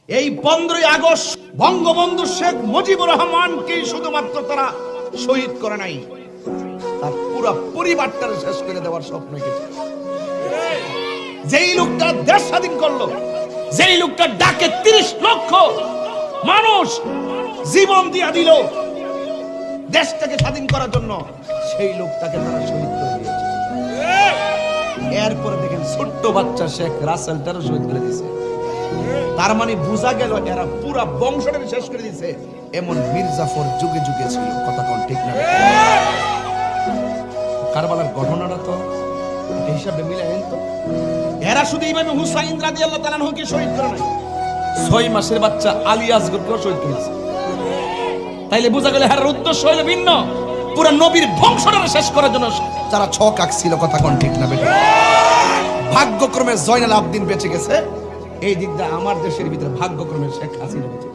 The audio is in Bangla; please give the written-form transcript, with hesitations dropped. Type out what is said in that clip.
এই 15ই আগস্ট বঙ্গবন্ধু শেখ মুজিবুর রহমানকে শুধুমাত্র তারা শহীদ করে নাই, তার পুরো পরিবারটা শেষ করে দেওয়ার স্বপ্ন দেখেছে। যেই লোকটা দেশ স্বাধীন করলো, যেই লোকটা ডাকে 30 লক্ষ মানুষ জীবন দিয়া দিল দেশটাকে স্বাধীন করার জন্য, সেই লোকটাকে তারা শহীদ করে দিয়েছে। এরপরে দেখেন ছোট্ট বাচ্চা শেখ রাসেলটারও শহীদ করে দিয়েছে। তার মানে বোঝা গেল এরা পুরা বংশটাকে শেষ করে দিয়েছে। এমন মীর জাফর যুগে যুগে ছিল, কথা কোন ঠিক না? কারবালার ঘটনাটা তো এই হিসাবে মিলায়েন তো। এরা শুধু ইমাম হুসাইন রাদিয়াল্লাহু তাআলা আনহুকে শহীদ করে নাই, 6 মাসের বাচ্চা আলী আসগরকেও শহীদ করেছে। তাইলে বোঝা গেল এর উদ্দেশ্য হলো ভিন্ন, পুরো নবীর বংশটাকে শেষ করার জন্য যারা ছক আঁকছিল, কথা কোন ঠিক না? বেটা ভাগ্যক্রমে জয়নাল আবদিন বেঁচে গেছে, এই দিকটা আমার দেশের ভিতরে ভাগ্যক্রমে শেখ হাসিনা বেঁচে গেছে।